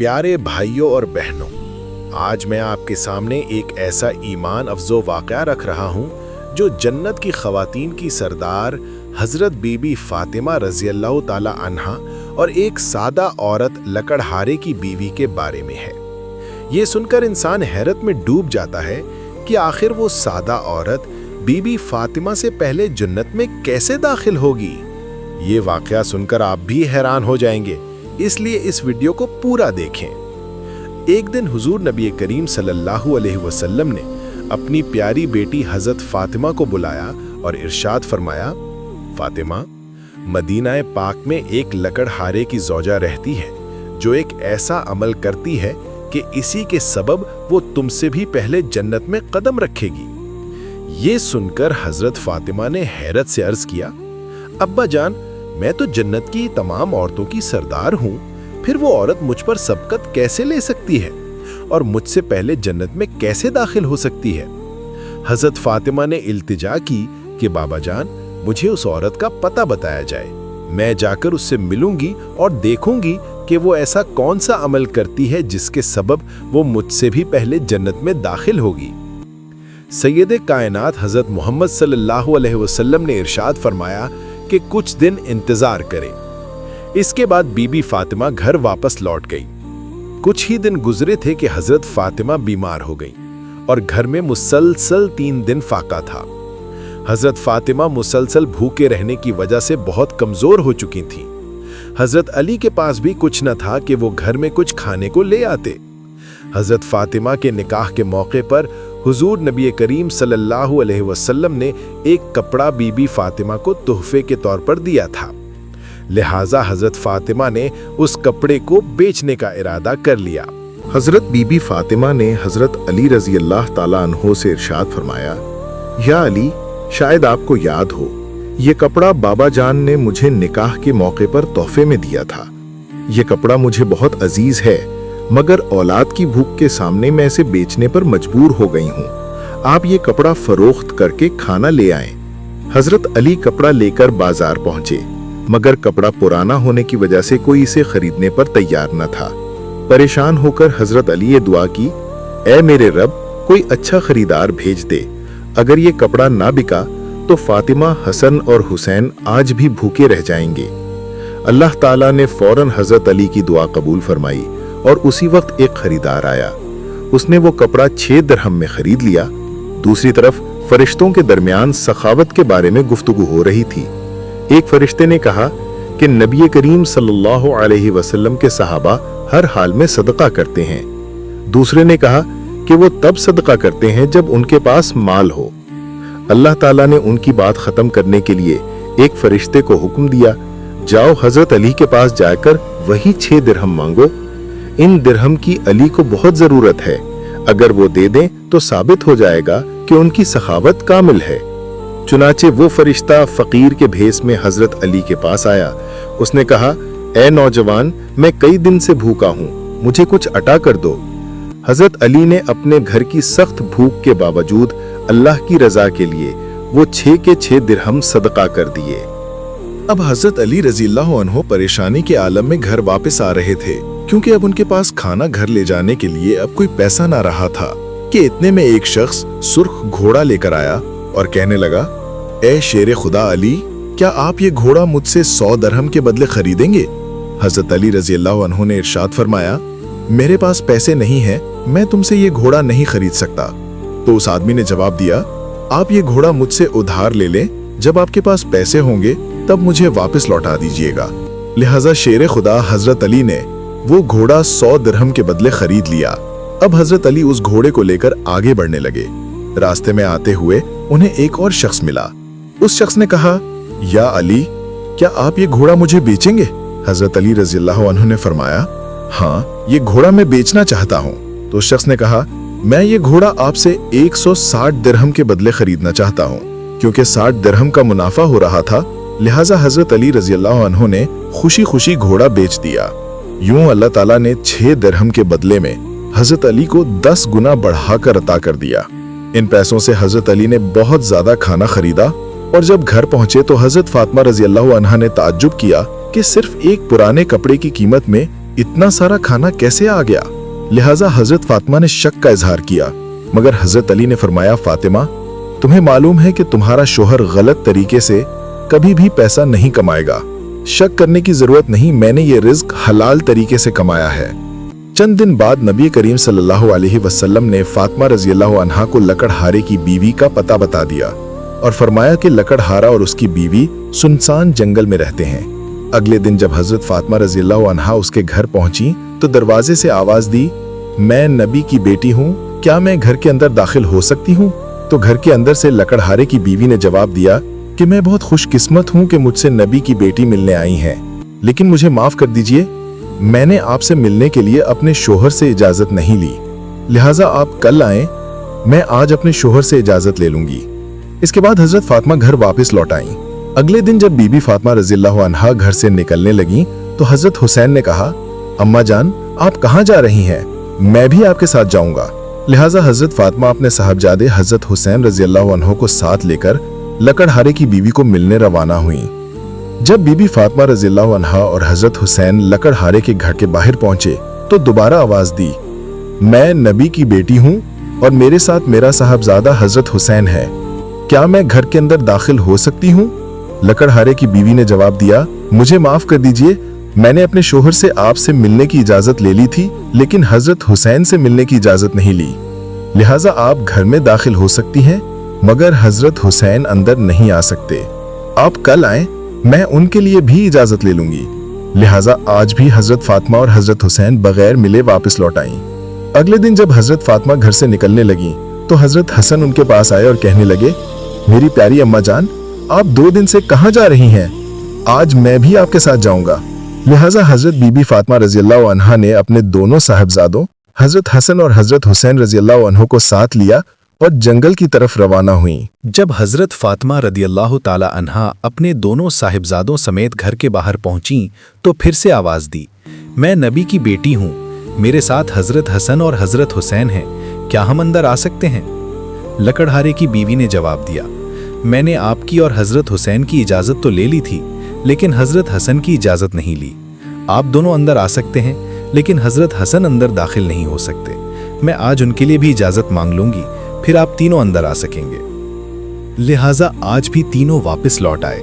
प्यारे भाइयों और बहनों, आज मैं आपके सामने एक ऐसा ईमान अफजो वाक़या रख रहा हूँ जो जन्नत की ख़वातीन की सरदार हज़रत बीबी फ़ातिमा रज़ियल्लाहु ताला अन्हा और एक सादा औरत लकड़हारे की बीवी के बारे में है। ये सुनकर इंसान हैरत में डूब जाता है कि आखिर वो सादा औरत बीबी फ़ातिमा से पहले जन्नत में कैसे दाखिल होगी। ये वाक़या सुनकर आप भी हैरान हो जाएंगे, इसलिए इस वीडियो को पूरा देखें। एक दिन हुजूर नबी करीम सल्लल्लाहु अलैहि वसल्लम ने अपनी प्यारी बेटी हज़रत फ़ातिमा को बुलाया और इरशाद फरमाया, फ़ातिमा, मदीना पाक में एक लकड़हारे की ज़ौजा रहती है जो एक ऐसा अमल करती है कि इसी के सबब वो तुमसे भी पहले जन्नत में कदम रखेगी। ये सुनकर हज़रत फ़ातिमा ने हैरत से अर्ज़ किया, अब्बा जान, मैं तो जन्नत की तमाम औरतों की सरदार हूँ, फिर वो औरत मुझ पर सबकत कैसे ले सकती है और मुझसे पहले जन्नत में कैसे दाखिल हो सकती है। हज़रत फ़ातिमा ने इल्तिजा की कि बाबा जान, मुझे उस औरत का पता बताया जाए, मैं जाकर उससे मिलूंगी और देखूंगी कि वो ऐसा कौन सा अमल करती है जिसके सबब वो मुझसे भी पहले जन्नत में दाखिल होगी। सैयद कायनात हज़रत मोहम्मद सल्लल्लाहु अलैहि वसल्लम ने इरशाद फरमाया कि कुछ दिन इंतजार करें। इसके बाद बीबी फ़ातिमा घर वापस लौट गई। कुछ ही दिन गुजरे थे कि हज़रत फ़ातिमा बीमार हो गई और घर में मुसलसल 3 दिन फाका था। हज़रत फ़ातिमा मुसलसल भूखे रहने की वजह से बहुत कमज़ोर हो चुकी थीं। हज़रत अली के पास भी कुछ न था कि वो घर में कुछ खाने को ले आते। हज़रत फ़ातिमा के निकाह के मौके पर हुजूर नबी करीम सल्लल्लाहु अलैहि वसल्लम ने एक कपड़ा बीबी फ़ातिमा को तोहफे के तौर पर दिया था, लिहाजा हज़रत फ़ातिमा ने उस कपड़े को बेचने का इरादा कर लिया। हज़रत बीबी फ़ातिमा ने हज़रत अली रज़ियल्लाहु ताला अन्हो से इरशाद फरमाया, या अली, शायद आपको याद हो, ये कपड़ा बाबा जान ने मुझे निकाह के मौके पर तोहफे में दिया था। ये कपड़ा मुझे बहुत अजीज है, मगर औलाद की भूख के सामने मैं इसे बेचने पर मजबूर हो गई हूँ। आप ये कपड़ा फरोख्त करके खाना ले आएं। हज़रत अली कपड़ा लेकर बाजार पहुंचे, मगर कपड़ा पुराना होने की वजह से कोई इसे खरीदने पर तैयार न था। परेशान होकर हज़रत अली ये दुआ की, ऐ मेरे रब, कोई अच्छा खरीदार भेज दे। अगर ये कपड़ा ना बिका तो फ़ातिमा, हसन और हुसैन आज भी भूखे रह जाएंगे। अल्लाह ताला ने फौरन हज़रत अली की दुआ कबूल फरमाई और उसी वक्त एक खरीदार आया। उसने वो कपड़ा 6 दिरहम में खरीद लिया। दूसरी तरफ फरिश्तों के दरमियान सखावत के बारे में गुफ्तगू हो रही थी। एक फरिश्ते ने कहा कि नबी करीम सल्लल्लाहु अलैहि वसल्लम के सहाबा हर हाल में सदका करते हैं। दूसरे ने कहा कि वो तब सदका करते हैं जब उनके पास माल हो। अल्लाह ताला ने उनकी बात खत्म करने के लिए एक फरिश्ते को हुक्म दिया, जाओ हजरत अली के पास जाकर वही 6 दिरहम मांगो। इन दिरहम की अली को बहुत जरूरत है, अगर वो दे दें तो साबित हो जाएगा कि उनकी सखावत कामिल है। चुनाचे वो फरिश्ता फकीर के भेस में हजरत अली के पास आया। उसने कहा, ए नौजवान, मैं कई दिन से भूखा हूँ, मुझे कुछ अता कर दो। हजरत अली ने अपने घर की सख्त भूख के बावजूद अल्लाह की रजा के लिए वो 6 के 6 दिरहम सदका कर दिए। अब हज़रत अली रज़ियल्लाहु अन्हु परेशानी के आलम में घर वापस आ रहे थे, क्योंकि अब उनके पास खाना घर ले जाने के लिए अब कोई पैसा ना रहा था कि इतने में एक शख्स सुर्ख घोड़ा लेकर आया और कहने लगा, ए शेर खुदा अली, क्या आप ये घोड़ा मुझसे 100 दिरहम के बदले खरीदेंगे? हज़रत अली रज़ियल्लाहु अन्हु ने इरशाद फरमाया, मेरे पास पैसे नहीं हैं, मैं तुमसे ये घोड़ा नहीं खरीद सकता। तो उस आदमी ने जवाब दिया, आप ये घोड़ा मुझसे उधार ले लें, जब आपके पास पैसे होंगे तब मुझे वापस लौटा दीजिएगा। लिहाजा शेर खुदा हज़रत अली ने वो घोड़ा 100 दिरहम के बदले खरीद लिया। अब हज़रत अली उस घोड़े को लेकर आगे बढ़ने लगे। रास्ते में आते हुए उन्हें एक और शख्स मिला। उस शख्स ने कहा, या अली, क्या आप ये घोड़ा मुझे बेचेंगे? हज़रत अली रज़ियल्लाहु अन्हु ने फरमाया, हाँ, ये घोड़ा मैं बेचना चाहता हूँ। तो उस शख्स ने कहा, मैं ये घोड़ा आपसे 160 दिरहम के बदले खरीदना चाहता हूँ। क्योंकि 60 दिरहम का मुनाफा हो रहा था, लिहाजा हज़रत अली रज़ियल्लाहु अन्हु ने खुशी खुशी घोड़ा बेच दिया। यूं अल्लाह ताला ने 6 दिरहम के बदले में हज़रत अली को 10 गुना बढ़ाकर अता कर दिया। इन पैसों से हज़रत अली ने बहुत ज्यादा खाना खरीदा और जब घर पहुंचे तो हज़रत फ़ातिमा रज़ियल्लाहु अन्हा ने ताज्जुब किया कि सिर्फ एक पुराने कपड़े की कीमत में इतना सारा खाना कैसे आ गया? लिहाजा हजरत फातिमा ने शक का इजहार किया, मगर हजरत अली ने फरमाया, फातिमा, तुम्हें मालूम है कि तुम्हारा शोहर गलत तरीके से कभी भी पैसा नहीं कमाएगा। शक करने की जरूरत नहीं, मैंने ये रिज्क हलाल तरीके से कमाया है। चंद दिन बाद नबी करीम सल्लल्लाहु अलैहि वसल्लम ने फातिमा रज़ियल्लाहु अन्हा को लकड़हारे की बीवी का पता बता दिया और फरमाया कि लकड़हारा और उसकी बीवी सुनसान जंगल में रहते हैं। अगले दिन जब हजरत फातिमा रज़ियल्लाहु अन्हा उसके घर पहुंची तो दरवाजे से आवाज दी, मैं नबी की बेटी हूँ, क्या मैं घर के अंदर दाखिल हो सकती हूँ? तो घर के अंदर से लकड़हारे की बीवी ने जवाब दिया कि मैं बहुत खुशकिस्मत हूँ कि मुझसे नबी की बेटी मिलने आई हैं, लेकिन मुझे माफ कर दीजिए, मैंने आपसे मिलने के लिए अपने शोहर से इजाजत नहीं ली, लिहाजा आप कल आएं, मैं आज अपने शोहर से इजाजत ले लूंगी। इसके बाद हजरत फातिमा घर वापस लौट आईं। अगले दिन जब बीबी फातिमा रज़ियल्लाहु अन्हा घर से निकलने लगी तो हजरत हुसैन ने कहा, अम्मा जान, आप कहाँ जा रही हैं? मैं भी आपके साथ जाऊंगा। लिहाजा हजरत फातिमा अपने साहबजादे हजरत हुसैन रज़ियल्लाहु अन्हु को साथ लेकर लकड़हारे की बीवी को मिलने रवाना हुई। जब बीबी फातिमा रज़ियल्लाहु अन्हा और हजरत हुसैन लकड़हारे के घर के बाहर पहुंचे तो दोबारा आवाज दी, मैं नबी की बेटी हूं और मेरे साथ मेरा साहबजादा हजरत हुसैन है, क्या मैं घर के अंदर दाखिल हो सकती हूँ? लकड़हारे की बीवी ने जवाब दिया, मुझे माफ कर दीजिए, मैंने अपने शोहर से आपसे मिलने की इजाजत ले ली थी, लेकिन हजरत हुसैन से मिलने की इजाजत नहीं ली, लिहाजा आप घर में दाखिल हो सकती हैं, मगर हजरत हुसैन अंदर नहीं आ सकते। आप कल आएं, मैं उनके लिए भी इजाजत ले लूंगी। लिहाजा आज भी हजरत फातिमा और हजरत हुसैन बगैर मिले वापस लौट आईं। अगले दिन जब हजरत फातिमा घर से निकलने लगी तो हजरत हसन उनके पास आए और कहने लगे, मेरी प्यारी अम्मा जान, आप 2 दिन से कहाँ जा रही हैं? आज मैं भी आपके साथ जाऊंगा। लिहाजा हजरत बीबी फातिमा रज़ियल्लाहु अन्हा ने अपने दोनों साहिबजादों हजरत हसन और हजरत हुसैन रज़ियल्लाहु अन्हु को साथ लिया और जंगल की तरफ रवाना हुई। जब हजरत फातिमा रदियल्लाहु ताला अन्हा अपने दोनों साहिबजादों समेत घर के बाहर पहुंची तो फिर से आवाज दी, मैं नबी की बेटी हूँ, मेरे साथ हजरत हसन और हजरत हुसैन हैं, क्या हम अंदर आ सकते हैं? लकड़हारे की बीवी ने जवाब दिया, मैंने आपकी और हजरत हुसैन की इजाजत तो ले ली थी, लेकिन हजरत हसन की इजाजत नहीं ली। आप दोनों अंदर आ सकते हैं, लेकिन हजरत हसन अंदर दाखिल नहीं हो सकते। मैं आज उनके लिए भी इजाजत मांग लूंगी, फिर आप तीनों अंदर आ सकेंगे। लिहाजा आज भी तीनों वापस लौट आए।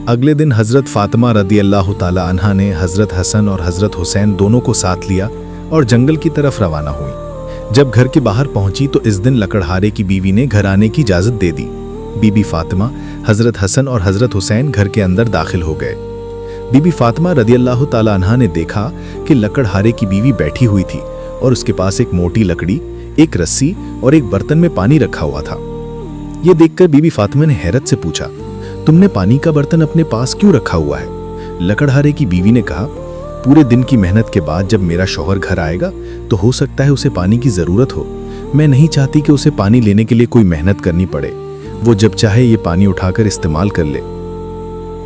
अगले दिन हजरत फातिमा रदियल्लाहु ताला अन्हा ने हजरत हसन और हजरत हुसैन दोनों को साथ लिया और जंगल की तरफ रवाना हुई। जब घर के बाहर पहुंची तो इस दिन लकड़हारे की बीवी ने घर आने की इजाजत दे दी। बीबी फातिमा, हजरत हसन और हजरत हुसैन घर के अंदर दाखिल हो गए। बीबी फातिमा रदियल्लाहु ताला अन्हा ने देखा कि लकड़हारे की बीवी बैठी हुई थी और उसके पास एक मोटी लकड़ी, एक रस्सी और एक बर्तन में पानी रखा हुआ था। ये देखकर बीबी फातिमा ने हैरत से पूछा, तुमने पानी का बर्तन अपने पास क्यों रखा हुआ है? लकड़हारे की बीवी ने कहा, पूरे दिन की मेहनत के बाद जब मेरा शौहर घर आएगा तो हो सकता है उसे पानी की जरूरत हो। मैं नहीं चाहती कि उसे पानी लेने के लिए कोई मेहनत करनी पड़े, वो जब चाहे ये पानी उठाकर इस्तेमाल कर ले।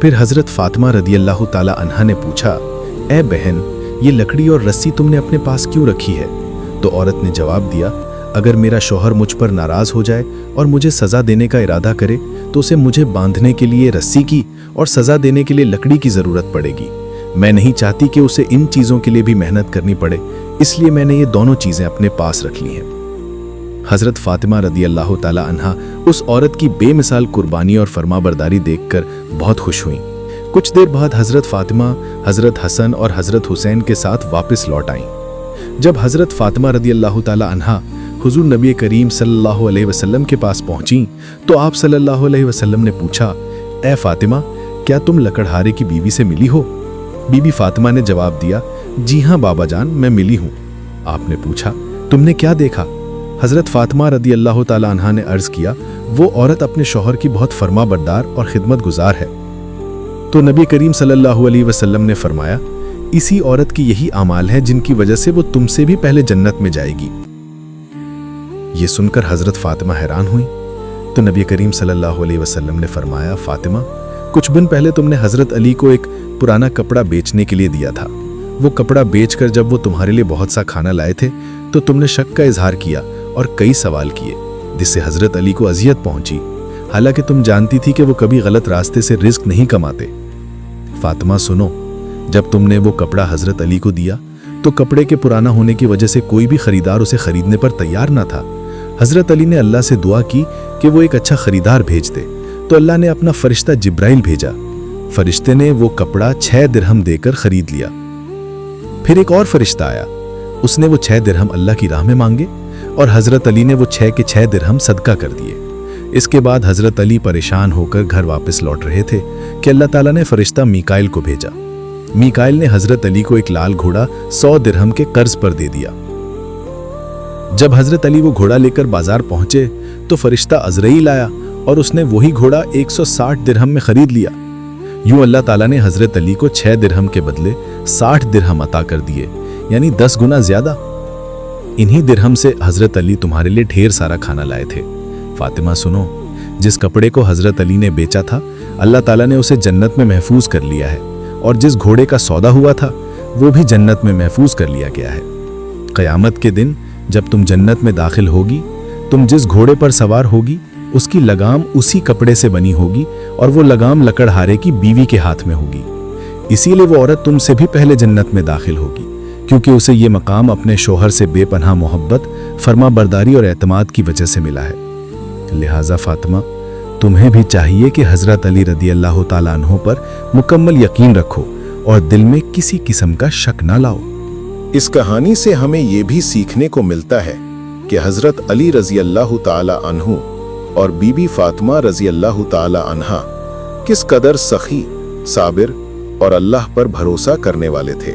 फिर हजरत फातिमा रदियल्लाहु ताला अन्हा ने पूछा, ए बहन, ये लकड़ी और रस्सी तुमने अपने पास क्यों रखी है? तो औरत ने जवाब दिया, अगर मेरा शौहर मुझ पर नाराज हो जाए और मुझे सजा देने का इरादा करे तो उसे मुझे बांधने के लिए रस्सी की और सजा देने के लिए लकड़ी की जरूरत पड़ेगी। मैं नहीं चाहती कि उसे इन चीजों के लिए भी मेहनत करनी पड़े, इसलिए मैंने ये दोनों चीजें अपने पास रख ली हैं। हजरत फातिमा रदियल्लाहु ताला अन्हा उस औरत की बेमिसाल कुर्बानी और फरमाबरदारी देखकर बहुत खुश हुई। कुछ देर बाद हजरत फातिमा हजरत हसन और हजरत हुसैन के साथ वापस लौट आईं। जब हजरत फातिमा रदियल्लाहु ताला अन्हा हुजूर नबी करीम सल्लल्लाहु अलैहि वसल्लम के पास पहुंची तो आप सल्लल्लाहु अलैहि वसल्लम ने पूछा, ए फातिमा, क्या तुम लकड़हारे की बीवी से मिली हो? बीबी फातिमा ने जवाब दिया, जी हाँ बाबा जान, मैं मिली हूँ। आपने पूछा, तुमने क्या देखा? हजरत फातिमा रदियल्लाहु ताला अन्हा ने अर्ज किया, वो औरत अपने शौहर की बहुत फरमाबरदार और खिदमत गुजार है। तो नबी करीम सल्लल्लाहु अलैहि वसल्लम ने फरमाया, इसी औरत की यही आमाल है जिनकी वजह से वो तुमसे भी पहले जन्नत में जाएगी। ये सुनकर हजरत फातिमा हैरान हुई। तो नबी करीम सल्लल्लाहु अलैहि वसल्लम ने फरमाया, फातिमा, कुछ दिन पहले तुमने हजरत अली को एक पुराना कपड़ा बेचने के लिए दिया था। वो कपड़ा बेचकर जब वो तुम्हारे लिए बहुत सा खाना लाए थे तो तुमने शक का इजहार किया और कई सवाल किए, जिससे हजरत अली को अजियत पहुंची, हालांकि तुम जानती थी कि वो कभी गलत रास्ते से रिस्क नहीं कमाते। फातिमा सुनो, जब तुमने वो कपड़ा हजरत अली को दिया तो कपड़े के पुराना होने की वजह से कोई भी खरीदार उसे खरीदने पर तैयार ना था। हजरत अली ने अल्लाह से दुआ की कि वो एक अच्छा खरीदार भेज दे, तो अल्लाह ने अपना फरिश्ता जिब्राइल भेजा। फरिश्ते ने वो कपड़ा 6 दिरहम देकर खरीद लिया। फिर एक और फरिश्ता आया, उसने वो 6 दिरहम अल्लाह की राह में मांगे और हजरत अली ने वो 6 के 6 दिरहम सदका कर दिए। इसके बाद हजरत अली परेशान होकर घर वापस लौट रहे थे कि अल्लाह ताला ने फरिश्ता मीकाइल को भेजा। मीकाइल ने हजरत अली को एक लाल घोड़ा 100 दिरहम के कर्ज पर दे दिया। जब हजरत अली वो घोड़ा लेकर बाजार पहुंचे तो फरिश्ता अजरईल आया और उसने वही घोड़ा 160 दिरहम में खरीद लिया। यूं अल्लाह ताला ने हजरत अली को 6 दिरहम के बदले 60 दिरहम अता कर दिए, यानी 10 गुना ज्यादा। इन्हीं दिरहम से हजरत अली तुम्हारे लिए ढेर सारा खाना लाए थे। फातिमा सुनो, जिस कपड़े को हजरत अली ने बेचा था अल्लाह ताला ने उसे जन्नत में महफूज कर लिया है, और जिस घोड़े का सौदा हुआ था वो भी जन्नत में महफूज कर लिया गया है। क़यामत के दिन जब तुम जन्नत में दाखिल होगी, तुम जिस घोड़े पर सवार होगी उसकी लगाम उसी कपड़े से बनी होगी और वो लगाम लकड़हारे की बीवी के हाथ में होगी। इसीलिए वो औरत तुमसे भी पहले जन्नत में दाखिल होगी, क्योंकि उसे ये मकाम अपने शोहर से बेपनाह मोहब्बत, फर्मा बरदारी और एतमाद की वजह से मिला है। लिहाजा फातिमा, तुम्हें भी चाहिए कि हजरत अली रदी अल्लाह ताला अन्हो पर मुकम्मल यकीन रखो और दिल में किसी किस्म का शक ना लाओ। इस कहानी से हमें ये भी सीखने को मिलता है कि हजरत अली रजी अल्लाह ताला अन्हु और बीबी फातिमा रजी अल्लाह ताला अन्हा किस कदर सखी, साबिर और अल्लाह पर भरोसा करने वाले थे।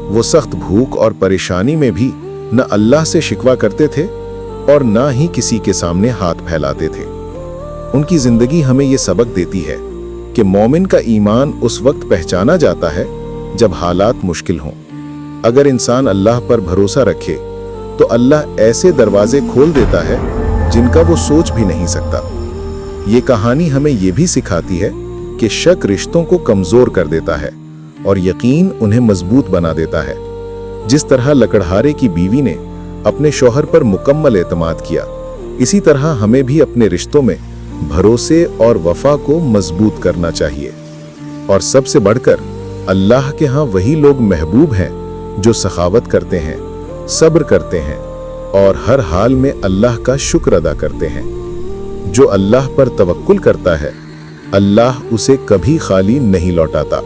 वो सख्त भूख और परेशानी में भी न अल्लाह से शिकवा करते थे और न ही किसी के सामने हाथ फैलाते थे। उनकी जिंदगी हमें ये सबक देती है कि मोमिन का ईमान उस वक्त पहचाना जाता है जब हालात मुश्किल हों। अगर इंसान अल्लाह पर भरोसा रखे तो अल्लाह ऐसे दरवाजे खोल देता है जिनका वो सोच भी नहीं सकता। ये कहानी हमें ये भी सिखाती है कि शक रिश्तों को कमजोर कर देता है और यकीन उन्हें मजबूत बना देता है। जिस तरह लकड़हारे की बीवी ने अपने शौहर पर मुकम्मल एतमाद किया, इसी तरह हमें भी अपने रिश्तों में भरोसे और वफा को मजबूत करना चाहिए। और सबसे बढ़कर अल्लाह के यहाँ वही लोग महबूब हैं जो सखावत करते हैं, सब्र करते हैं और हर हाल में अल्लाह का शुक्र अदा करते हैं। जो अल्लाह पर तवक्कुल करता है, अल्लाह उसे कभी खाली नहीं लौटाता।